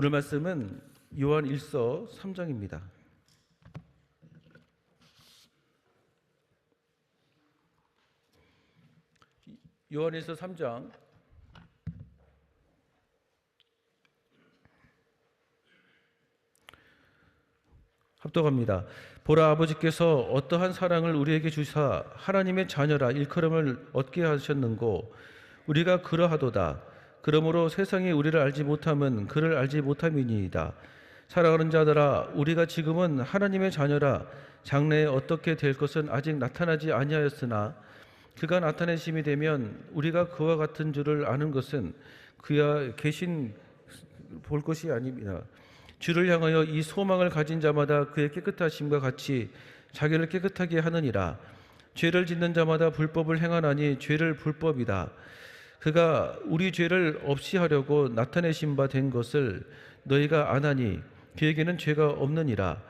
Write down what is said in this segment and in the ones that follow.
오늘 말씀은 요한 1서 3장입니다. 요한 1서 3장 합독합니다. 보라, 아버지께서 어떠한 사랑을 우리에게 주사 하나님의 자녀라 일컬음을 얻게 하셨는고 우리가 그러하도다. 그러므로 세상이 우리를 알지 못함은 그를 알지 못함이니이다. 사랑하는 자들아, 우리가 지금은 하나님의 자녀라 장래에 어떻게 될 것은 아직 나타나지 아니하였으나 그가 나타내심이 되면 우리가 그와 같은 줄을 아는 것은 그야 계신 볼 것이 아닙니다. 주를 향하여 이 소망을 가진 자마다 그의 깨끗하심과 같이 자기를 깨끗하게 하느니라. 죄를 짓는 자마다 불법을 행하나니 죄를 불법이다. 그가 우리 죄를 없이 하려고 나타내신 바 된 것을 너희가 아나니 그에게는 죄가 없느니라.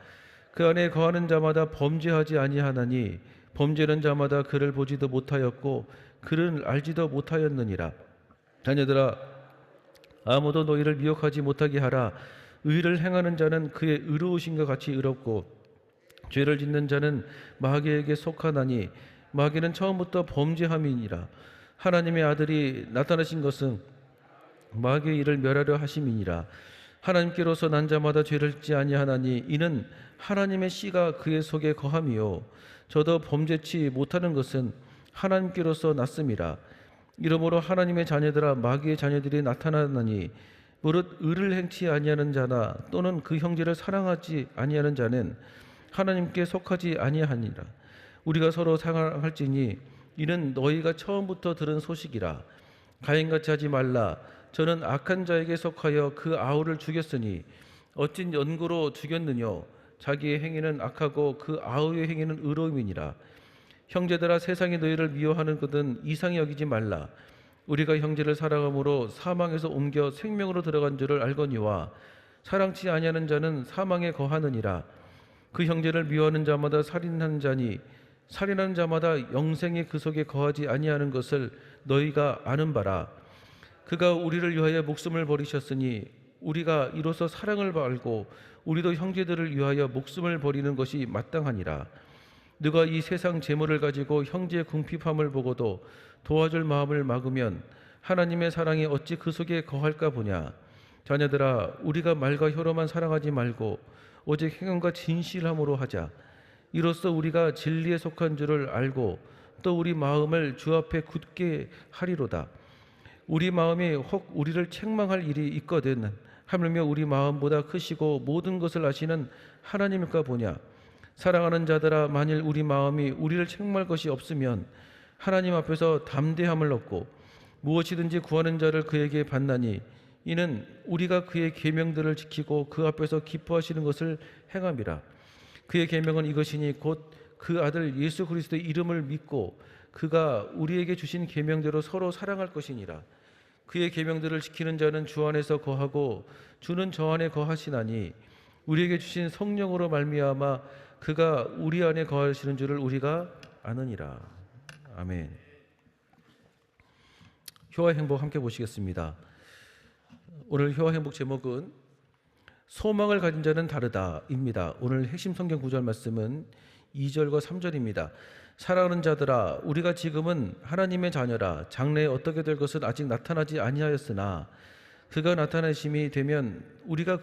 그 안에 거하는 자마다 범죄하지 아니하나니 범죄는 자마다 그를 보지도 못하였고 그를 알지도 못하였느니라. 자녀들아, 아무도 너희를 미혹하지 못하게 하라. 의를 행하는 자는 그의 의로우신과 같이 의롭고 죄를 짓는 자는 마귀에게 속하나니 마귀는 처음부터 범죄함이니라. 하나님의 아들이 나타나신 것은 마귀의 일을 멸하려 하심이니라. 하나님께로서 난 자마다 죄를 짓지 아니하나니 이는 하나님의 씨가 그의 속에 거함이요 저도 범죄치 못하는 것은 하나님께로서 났음이라. 이러므로 하나님의 자녀들아, 마귀의 자녀들이 나타나나니 무릇 의를 행치 아니하는 자나 또는 그 형제를 사랑하지 아니하는 자는 하나님께 속하지 아니하니라. 우리가 서로 사랑할지니 이는 너희가 처음부터 들은 소식이라. 가인같이 하지 말라. 저는 악한 자에게 속하여 그 아우를 죽였으니 어찐 연고로 죽였느뇨. 자기의 행위는 악하고 그 아우의 행위는 의로움이니라. 형제들아, 세상이 너희를 미워하는 것은 이상히 여기지 말라. 우리가 형제를 사랑함으로 사망에서 옮겨 생명으로 들어간 줄을 알거니와 사랑치 아니하는 자는 사망에 거하느니라. 그 형제를 미워하는 자마다 살인하는 자니 살인하는 자마다 영생이 그 속에 거하지 아니하는 것을 너희가 아는 바라. 그가 우리를 위하여 목숨을 버리셨으니 우리가 이로써 사랑을 알고 우리도 형제들을 위하여 목숨을 버리는 것이 마땅하니라. 누가 이 세상 재물을 가지고 형제의 궁핍함을 보고도 도와줄 마음을 막으면 하나님의 사랑이 어찌 그 속에 거할까 보냐. 자녀들아, 우리가 말과 혀로만 사랑하지 말고 오직 행함과 진실함으로 하자. 이로써 우리가 진리에 속한 줄을 알고 또 우리 마음을 주 앞에 굳게 하리로다. 우리 마음이 혹 우리를 책망할 일이 있거든 하물며 우리 마음보다 크시고 모든 것을 아시는 하나님일까 보냐. 사랑하는 자들아, 만일 우리 마음이 우리를 책망할 것이 없으면 하나님 앞에서 담대함을 얻고 무엇이든지 구하는 자를 그에게 받나니 이는 우리가 그의 계명들을 지키고 그 앞에서 기뻐하시는 것을 행함이라. 그의 계명은 이것이니 곧 그 아들 예수 그리스도의 이름을 믿고 그가 우리에게 주신 계명대로 서로 사랑할 것이니라. 그의 계명들을 지키는 자는 주 안에서 거하고 주는 저 안에 거하시나니 우리에게 주신 성령으로 말미암아 그가 우리 안에 거하시는 줄을 우리가 아느니라. 아멘. 효와 행복 함께 보시겠습니다. 오늘 효와 행복 제목은 소망을 가진 자는 다르다입니다. 오늘 핵심 성경 구절 말씀은 2절과 3절입니다. 사랑하는 자들아, 우리가 지금은 하나님의 자녀라 장래에 어떻게 될 것은 아직 나타나지 아니하였으나 그가 나타나심이 되면 우리가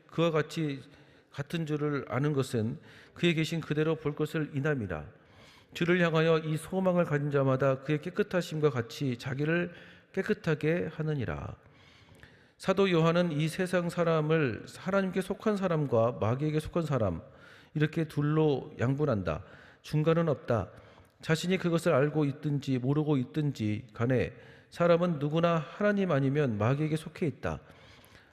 그와 같이 같은 줄을 아는 것은 그에 계신 그대로 볼 것을 이남이라. 주를 향하여 이 소망을 가진 자마다 그의 깨끗하심과 같이 자기를 깨끗하게 하느니라. 사도 요한은 이 세상 사람을 하나님께 속한 사람과 마귀에게 속한 사람 이렇게 둘로 양분한다. 중간은 없다. 자신이 그것을 알고 있든지 모르고 있든지 간에 사람은 누구나 하나님 아니면 마귀에게 속해 있다.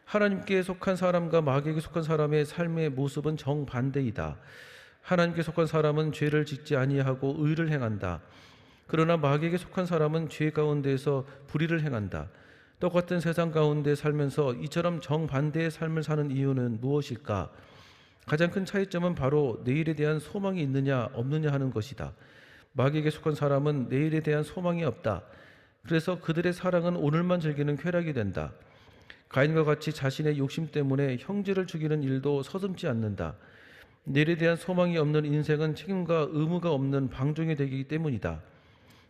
하나님께 속한 사람과 마귀에게 속한 사람의 삶의 모습은 정반대이다. 하나님께 속한 사람은 죄를 짓지 아니하고 의를 행한다. 그러나 마귀에게 속한 사람은 죄 가운데에서 불의를 행한다. 똑같은 세상 가운데 살면서 이처럼 정반대의 삶을 사는 이유는 무엇일까? 가장 큰 차이점은 바로 내일에 대한 소망이 있느냐 없느냐 하는 것이다. 마귀에게 속한 사람은 내일에 대한 소망이 없다. 그래서 그들의 사랑은 오늘만 즐기는 쾌락이 된다. 가인과 같이 자신의 욕심 때문에 형제를 죽이는 일도 서슴지 않는다. 내일에 대한 소망이 없는 인생은 책임과 의무가 없는 방종이 되기 때문이다.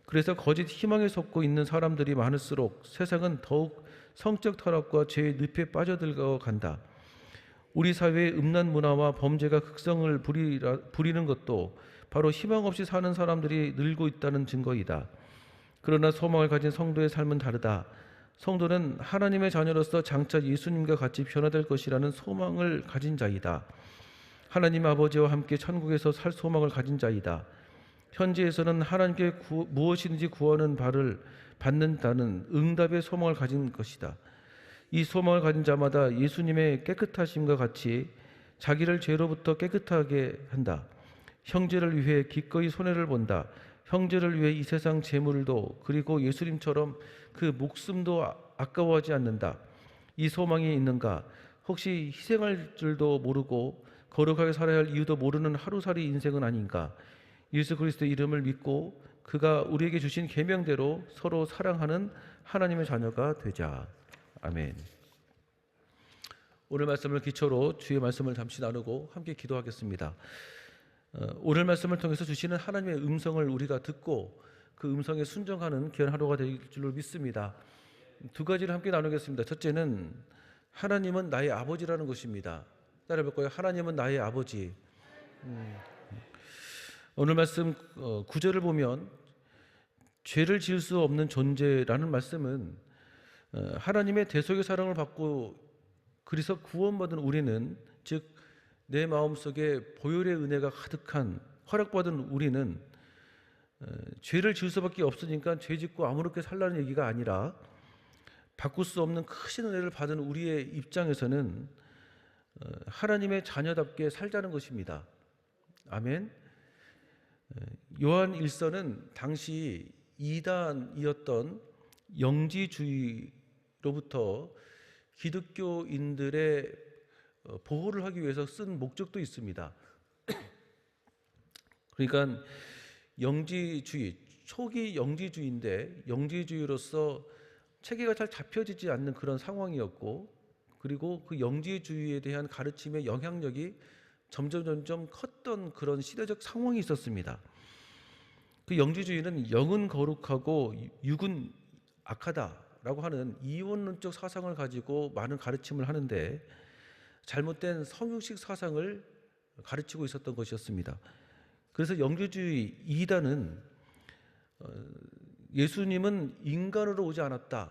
그래서 거짓 희망에 속고 있는 사람들이 많을수록 세상은 더욱 성적 타락과 죄의 늪에 빠져들어 간다. 우리 사회의 음란 문화와 범죄가 극성을 부리는 것도 바로 희망 없이 사는 사람들이 늘고 있다는 증거이다. 그러나 소망을 가진 성도의 삶은 다르다. 성도는 하나님의 자녀로서 장차 예수님과 같이 변화될 것이라는 소망을 가진 자이다. 하나님 아버지와 함께 천국에서 살 소망을 가진 자이다. 현지에서는 하나님께 무엇이든지 구하는 바를 받는다는 응답의 소망을 가진 것이다. 이 소망을 가진 자마다 예수님의 깨끗하심과 같이 자기를 죄로부터 깨끗하게 한다. 형제를 위해 기꺼이 손해를 본다. 형제를 위해 이 세상 재물도 그리고 예수님처럼 그 목숨도 아까워하지 않는다. 이 소망이 있는가? 혹시 희생할 줄도 모르고 거룩하게 살아야 할 이유도 모르는 하루살이 인생은 아닌가? 예수 그리스도의 이름을 믿고 그가 우리에게 주신 계명대로 서로 사랑하는 하나님의 자녀가 되자. 아멘. 오늘 말씀을 기초로 주의 말씀을 잠시 나누고 함께 기도하겠습니다. 오늘 말씀을 통해서 주시는 하나님의 음성을 우리가 듣고 그 음성에 순종하는 귀한 하루가 될 줄로 믿습니다. 두 가지를 함께 나누겠습니다. 첫째는 하나님은 나의 아버지라는 것입니다. 따라해볼 거예요. 하나님은 나의 아버지. 오늘 말씀 9절을 보면 죄를 지을 수 없는 존재라는 말씀은 하나님의 대속의 사랑을 받고 그래서 구원받은 우리는, 즉 내 마음속에 보혈의 은혜가 가득한 허락받은 우리는 죄를 지을 수밖에 없으니까 죄 짓고 아무렇게 살라는 얘기가 아니라 바꿀 수 없는 크신 은혜를 받은 우리의 입장에서는 하나님의 자녀답게 살자는 것입니다. 아멘. 요한 1서는 당시 이단이었던 영지주의로부터 기독교인들의 보호를 하기 위해서 쓴 목적도 있습니다. 그러니까 영지주의, 초기 영지주의인데 영지주의로서 체계가 잘 잡혀지지 않는 그런 상황이었고, 그리고 그 영지주의에 대한 가르침의 영향력이 점점 컸던 그런 시대적 상황이 있었습니다. 그 영지주의는 영은 거룩하고 육은 악하다라고 하는 이원론적 사상을 가지고 많은 가르침을 하는데 잘못된 성육식 사상을 가르치고 있었던 것이었습니다. 그래서 영지주의 이단은 예수님은 인간으로 오지 않았다.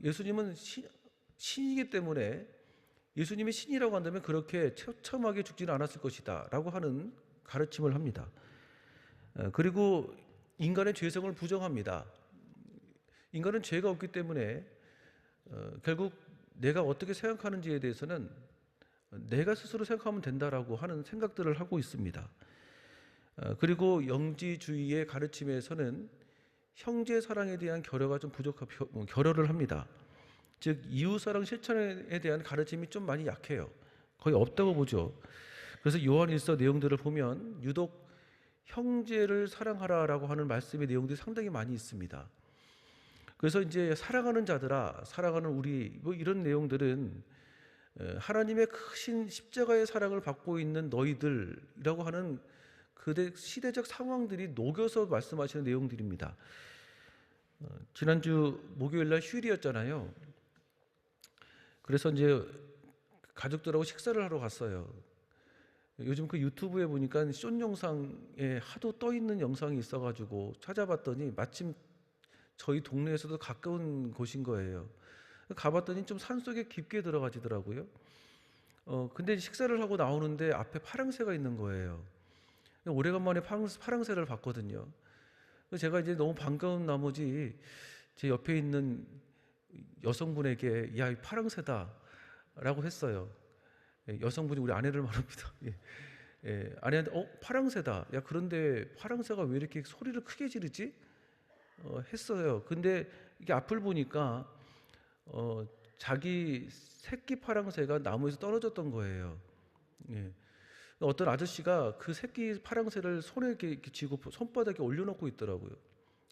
예수님은 신이기 때문에 예수님이 신이라고 한다면 그렇게 처참하게 죽지는 않았을 것이다 라고 하는 가르침을 합니다. 그리고 인간의 죄성을 부정합니다. 인간은 죄가 없기 때문에 결국 내가 어떻게 생각하는지에 대해서는 내가 스스로 생각하면 된다라고 하는 생각들을 하고 있습니다. 그리고 영지주의의 가르침에서는 형제 사랑에 대한 결여가 좀 결여를 합니다. 즉 이웃사랑 실천에 대한 가르침이 좀 많이 약해요. 거의 없다고 보죠. 그래서 요한 1서 내용들을 보면 유독 형제를 사랑하라라고 하는 말씀의 내용들이 상당히 많이 있습니다. 그래서 이제 사랑하는 자들아, 사랑하는 우리, 뭐 이런 내용들은 하나님의 크신 십자가의 사랑을 받고 있는 너희들이라고 하는 그대 시대적 상황들이 녹여서 말씀하시는 내용들입니다. 지난주 목요일날 휴일이었잖아요. 그래서 이제 가족들하고 식사를 하러 갔어요. 요즘 그 유튜브에 보니까 숏 영상에 하도 떠 있는 영상이 있어가지고 찾아봤더니 마침 저희 동네에서도 가까운 곳인 거예요. 가봤더니 좀 산속에 깊게 들어가지더라고요. 근데 식사를 하고 나오는데 앞에 파랑새가 있는 거예요. 오래간만에 파랑새를 봤거든요. 제가 이제 너무 반가운 나머지 제 옆에 있는 여성분에게 야, 이 파랑새다라고 했어요. 여성분이 우리 아내를 말합니다. 아내한테 파랑새다. 야, 그런데 파랑새가 왜 이렇게 소리를 크게 지르지? 했어요. 근데 이게 앞을 보니까 자기 새끼 파랑새가 나무에서 떨어졌던 거예요. 어떤 아저씨가 그 새끼 파랑새를 손에 이렇게 쥐고 손바닥에 올려놓고 있더라고요.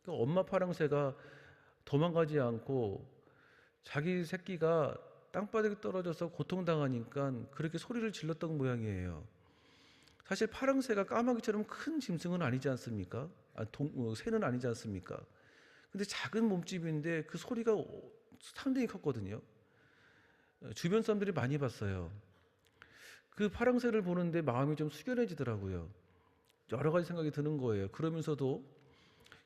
그러니까 엄마 파랑새가 도망가지 않고 자기 새끼가 땅바닥에 떨어져서 고통당하니까 그렇게 소리를 질렀던 모양이에요. 사실 파랑새가 까마귀처럼 큰 짐승은 아니지 않습니까? 새는 아니지 않습니까? 근데 작은 몸집인데 그 소리가 상당히 컸거든요. 주변 사람들이 많이 봤어요. 그 파랑새를 보는데 마음이 좀 숙연해지더라고요. 여러 가지 생각이 드는 거예요. 그러면서도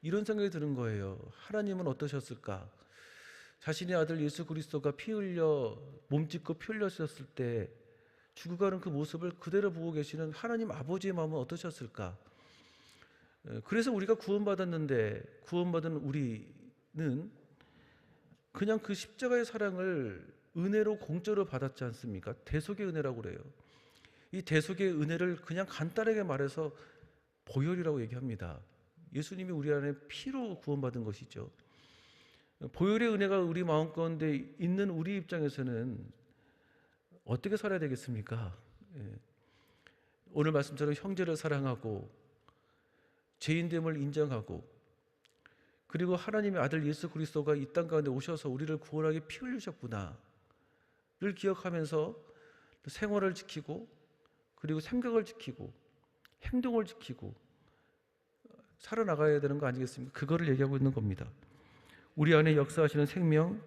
이런 생각이 드는 거예요. 하나님은 어떠셨을까? 자신의 아들 예수 그리스도가 피 흘려 몸짓고 피 흘렸었을 때 죽어가는 그 모습을 그대로 보고 계시는 하나님 아버지의 마음은 어떠셨을까? 그래서 우리가 구원받았는데 구원받은 우리는 그냥 그 십자가의 사랑을 은혜로 공짜로 받았지 않습니까? 대속의 은혜라고 그래요. 이 대속의 은혜를 그냥 간단하게 말해서 보혈이라고 얘기합니다. 예수님이 우리 안에 피로 구원받은 것이죠. 보혈의 은혜가 우리 마음 가운데 있는 우리 입장에서는 어떻게 살아야 되겠습니까? 오늘 말씀처럼 형제를 사랑하고 죄인됨을 인정하고 그리고 하나님의 아들 예수 그리스도가 이 땅 가운데 오셔서 우리를 구원하게 피 흘리셨구나를 기억하면서 생활을 지키고 그리고 생각을 지키고 행동을 지키고 살아나가야 되는 거 아니겠습니까? 그거를 얘기하고 있는 겁니다. 우리 안에 역사하시는 생명,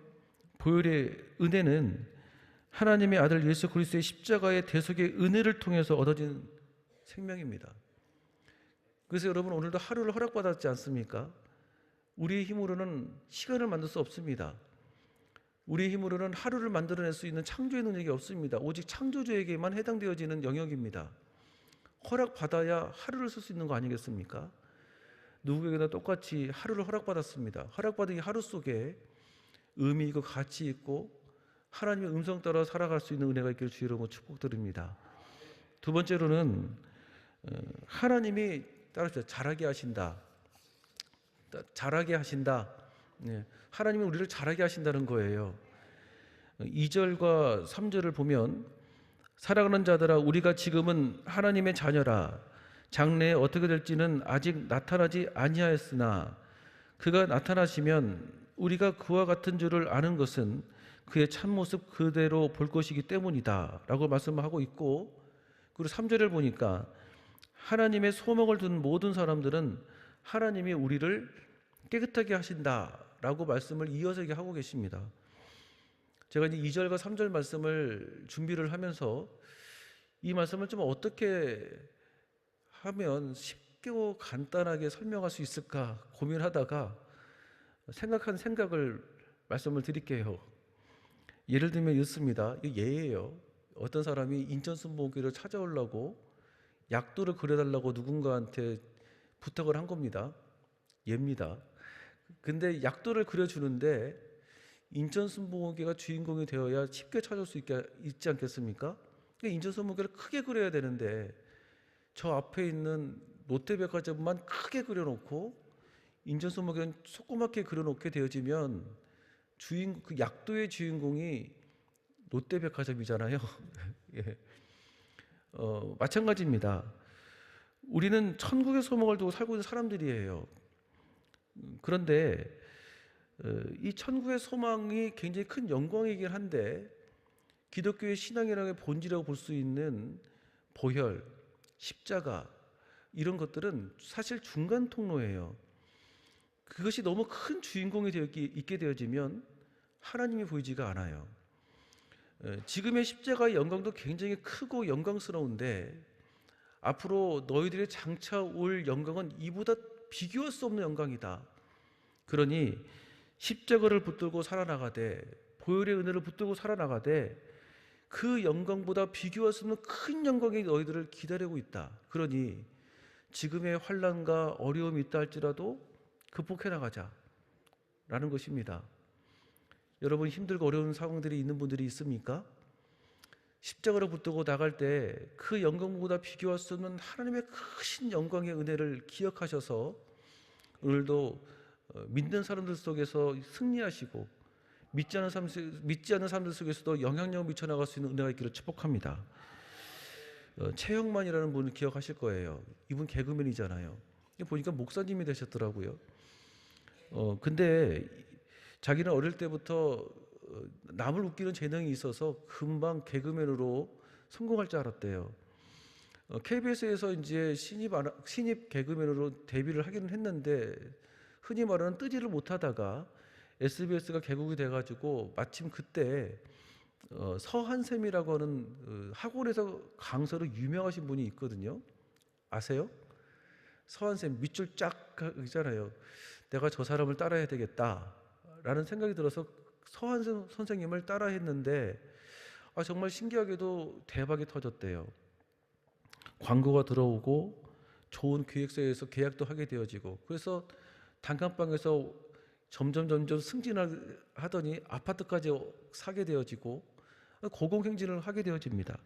보혈의 은혜는 하나님의 아들 예수 그리스도의 십자가의 대속의 은혜를 통해서 얻어진 생명입니다. 그래서 여러분 오늘도 하루를 허락받았지 않습니까? 우리의 힘으로는 시간을 만들 수 없습니다. 우리의 힘으로는 하루를 만들어낼 수 있는 창조의 능력이 없습니다. 오직 창조주에게만 해당되어지는 영역입니다. 허락받아야 하루를 쓸 수 있는 거 아니겠습니까? 누구에게나 똑같이 하루를 허락받았습니다. 허락받은 이 하루 속에 의미 있고 가치 있고 하나님의 음성 따라 살아갈 수 있는 은혜가 있기를 주의 이름으로 축복드립니다. 두 번째로는 하나님이 따라서 잘하게 하신다. 잘하게 하신다. 하나님이 우리를 잘하게 하신다는 거예요. 2절과 3절을 보면 사랑하는 자들아 우리가 지금은 하나님의 자녀라 장래에 어떻게 될지는 아직 나타나지 아니하였으나 그가 나타나시면 우리가 그와 같은 줄을 아는 것은 그의 참모습 그대로 볼 것이기 때문이다 라고 말씀하고 있고 그리고 3절을 보니까 하나님의 소망을 둔 모든 사람들은 하나님이 우리를 깨끗하게 하신다 라고 말씀을 이어서 하고 계십니다. 제가 이제 2절과 3절 말씀을 준비를 하면서 이 말씀을 좀 어떻게 하면 쉽고 간단하게 설명할 수 있을까 고민하다가 생각한 생각을 말씀을 드릴게요. 예를 들면 이렇습니다. 이거 예예요. 어떤 사람이 인천순복음교회를 찾아오려고 약도를 그려달라고 누군가한테 부탁을 한 겁니다. 예입니다. 근데 약도를 그려주는데 인천순복음교회가 주인공이 되어야 쉽게 찾을 수 있지 않겠습니까? 인천순복음교회를 크게 그려야 되는데 저 앞에 있는 롯데백화점만 크게 그려놓고 인천순복음교회는 조그맣게 그려놓게 되어지면 그 약도의 주인공이 롯데백화점이잖아요. 예. 마찬가지입니다. 우리는 천국의 소망을 두고 살고 있는 사람들이에요. 그런데 이 천국의 소망이 굉장히 큰 영광이긴 한데 기독교의 신앙이라는 본질이라고 볼 수 있는 보혈, 십자가 이런 것들은 사실 중간 통로예요. 그것이 너무 큰 주인공이 있게 되어지면 하나님이 보이지가 않아요. 지금의 십자가의 영광도 굉장히 크고 영광스러운데 앞으로 너희들의 장차 올 영광은 이보다 비교할 수 없는 영광이다. 그러니 십자가를 붙들고 살아나가되 보혈의 은혜를 붙들고 살아나가되 그 영광보다 비교할 수 없는 큰 영광이 너희들을 기다리고 있다. 그러니 지금의 환난과 어려움이 있다 할지라도 극복해 나가자 라는 것입니다. 여러분 힘들고 어려운 상황들이 있는 분들이 있습니까? 십자가를 붙들고 나갈 때 그 영광보다 비교할 수 없는 하나님의 크신 영광의 은혜를 기억하셔서 오늘도 믿는 사람들 속에서 승리하시고 믿지 않는 사람들 속에서도 영향력을 미쳐나갈 수 있는 은혜가 있기를 축복합니다. 최영만이라는 분을 기억하실 거예요. 이분 개그맨이잖아요. 보니까 목사님이 되셨더라고요. 근데 자기는 어릴 때부터 남을 웃기는 재능이 있어서 금방 개그맨으로 성공할 줄 알았대요. KBS에서 이제 신입 개그맨으로 데뷔를 하기는 했는데 흔히 말하는 뜨지를 못하다가 SBS가 개국이 돼가지고 마침 그때 서한샘이라고 하는 학원에서 강사로 유명하신 분이 있거든요. 아세요? 서한샘 밑줄 쫙 있잖아요. 내가 저 사람을 따라해야 되겠다라는 생각이 들어서 서한샘 선생님을 따라했는데 정말 신기하게도 대박이 터졌대요. 광고가 들어오고 좋은 기획사에서 계약도 하게 되어지고 그래서 단칸방에서 점점 승진하더니 아파트까지 사게 되어지고 고공행진을 하게 되어집니다.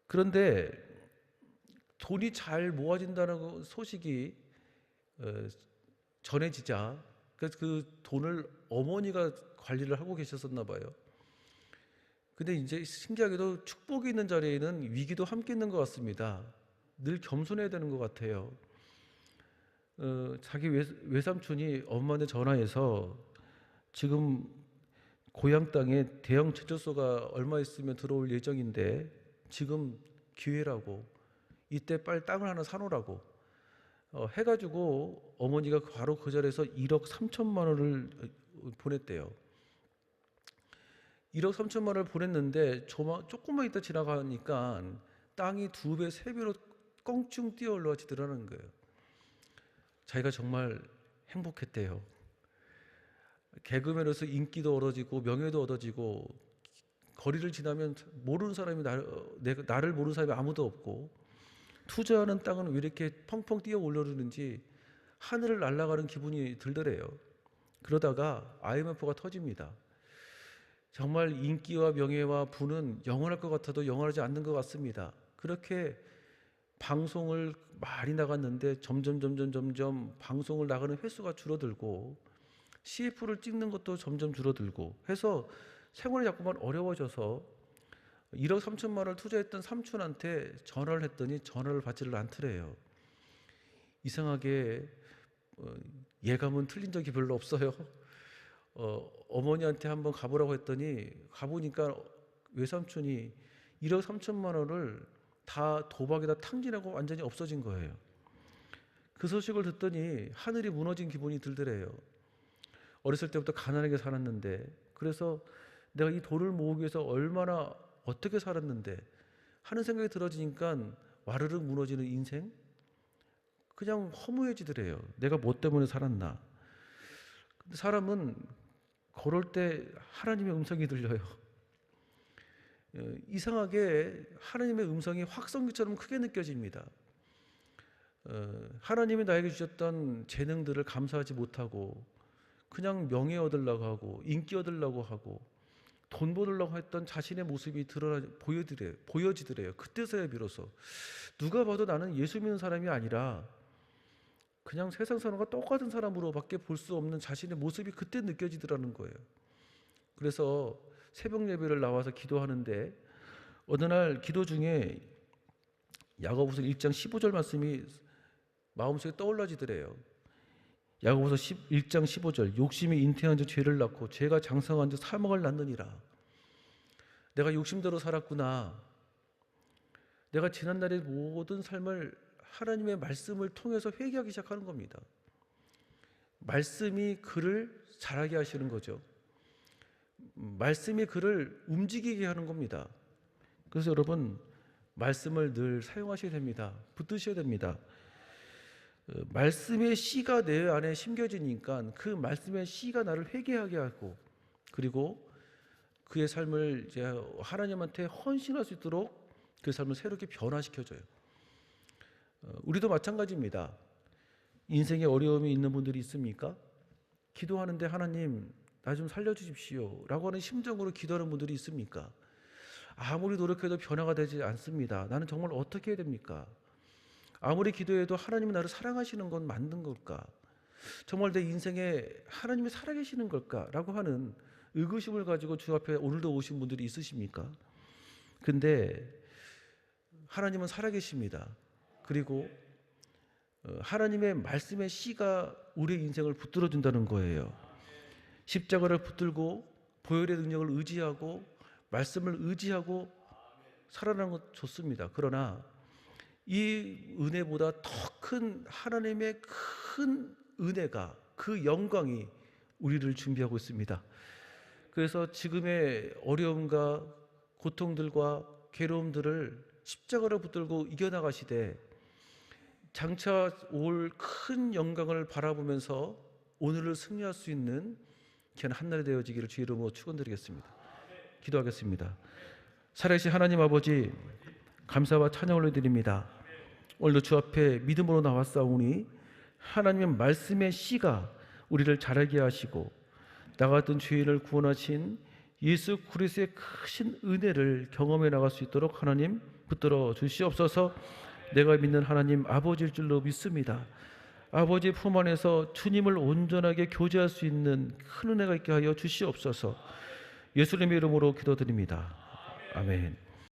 그런데 돈이 잘 모아진다는 소식이 전해지자 그 돈을 어머니가 관리를 하고 계셨었나 봐요. 근데 이제 신기하게도 축복이 있는 자리에는 위기도 함께 있는 것 같습니다. 늘 겸손해야 되는 것 같아요. 자기 외삼촌이 엄마한테 전화해서 지금 고향 땅에 대형 제철소가 얼마 있으면 들어올 예정인데 지금 기회라고 이때 빨리 땅을 하나 사놓으라고 해가지고 어머니가 바로 그 자리에서 1억 3천만 원을 보냈대요. 1억 3천만 원을 보냈는데 조금만 있다 지나가니까 땅이 2배, 3배로 껑충 뛰어 올라와지더라는 거예요. 자기가 정말 행복했대요. 개그맨으로서 인기도 얻어지고 명예도 얻어지고 거리를 지나면 모르는 사람이 나를 모르는 사람이 아무도 없고 투자하는 땅은 왜 이렇게 펑펑 뛰어 올라오는지 하늘을 날아가는 기분이 들더래요. 그러다가 IMF가 터집니다. 정말 인기와 명예와 부는 영원할 것 같아도 영원하지 않는 것 같습니다. 그렇게 방송을 많이 나갔는데 점점 방송을 나가는 횟수가 줄어들고 CF를 찍는 것도 점점 줄어들고 해서 생활이 자꾸만 어려워져서 1억 3천만 원을 투자했던 삼촌한테 전화를 했더니 전화를 받지를 않더래요. 이상하게 예감은 틀린 적이 별로 없어요. 어머니한테 한번 가보라고 했더니 가보니까 외삼촌이 1억 3천만 원을 다 도박에다 탕진하고 완전히 없어진 거예요. 그 소식을 듣더니 하늘이 무너진 기분이 들더래요. 어렸을 때부터 가난하게 살았는데 그래서 내가 이 돈을 모으기 위해서 얼마나 어떻게 살았는데 하는 생각이 들어지니까 와르르 무너지는 인생? 그냥 허무해지더래요. 내가 뭐 때문에 살았나. 근데 사람은 걸을 때 하나님의 음성이 들려요. 이상하게 하나님의 음성이 확성기처럼 크게 느껴집니다. 하나님이 나에게 주셨던 재능들을 감사하지 못하고 그냥 명예 얻으려고 하고 인기 얻으려고 하고 돈 벌으려고 했던 자신의 모습이 보여지더래요. 그때서야 비로소 누가 봐도 나는 예수 믿는 사람이 아니라 그냥 세상 사람과 똑같은 사람으로밖에 볼 수 없는 자신의 모습이 그때 느껴지더라는 거예요. 그래서 새벽 예배를 나와서 기도하는데 어느 날 기도 중에 야고보서 1장 15절 말씀이 마음속에 떠올라지더래요. 야고보서 1장 15절 욕심이 잉태한 자 죄를 낳고 죄가 장성한 자 사망을 낳느니라. 내가 욕심대로 살았구나. 내가 지난날의 모든 삶을 하나님의 말씀을 통해서 회개하기 시작하는 겁니다. 말씀이 그를 자라게 하시는 거죠. 말씀이 그를 움직이게 하는 겁니다. 그래서 여러분 말씀을 늘 사용하셔야 됩니다. 붙드셔야 됩니다. 말씀의 씨가 내 안에 심겨지니까 그 말씀의 씨가 나를 회개하게 하고 그리고 그의 삶을 이제 하나님한테 헌신할 수 있도록 그 삶을 새롭게 변화시켜줘요. 우리도 마찬가지입니다. 인생에 어려움이 있는 분들이 있습니까? 기도하는데 하나님 나 좀 살려주십시오 라고 하는 심정으로 기도하는 분들이 있습니까? 아무리 노력해도 변화가 되지 않습니다. 나는 정말 어떻게 해야 됩니까? 아무리 기도해도 하나님이 나를 사랑하시는 건 맞는 걸까? 정말 내 인생에 하나님이 살아계시는 걸까? 라고 하는 의구심을 가지고 주 앞에 오늘도 오신 분들이 있으십니까? 근데 하나님은 살아계십니다. 그리고 하나님의 말씀의 씨가 우리의 인생을 붙들어 준다는 거예요. 십자가를 붙들고 보혈의 능력을 의지하고 말씀을 의지하고 살아나는 것 좋습니다. 그러나 이 은혜보다 더 큰 하나님의 큰 은혜가, 그 영광이 우리를 준비하고 있습니다. 그래서 지금의 어려움과 고통들과 괴로움들을 십자가를 붙들고 이겨나가시되 장차 올 큰 영광을 바라보면서 오늘을 승리할 수 있는 귀한 한날이 되어지기를 주의 이름으로 축원드리겠습니다. 기도하겠습니다. 살아계신 하나님 아버지, 감사와 찬양을 올려드립니다. 오늘도 주 앞에 믿음으로 나왔사오니 하나님의 말씀의 씨가 우리를 자라게 하시고 나 같은 죄인을 구원하신 예수 그리스도의 크신 은혜를 경험해 나갈 수 있도록 하나님 붙들어 주시옵소서. 내가 믿는 하나님 아버지일 줄로 믿습니다. 아버지의 품 안에서 주님을 온전하게 교제할 수 있는 큰 은혜가 있게 하여 주시옵소서. 예수님의 이름으로 기도드립니다. 아멘.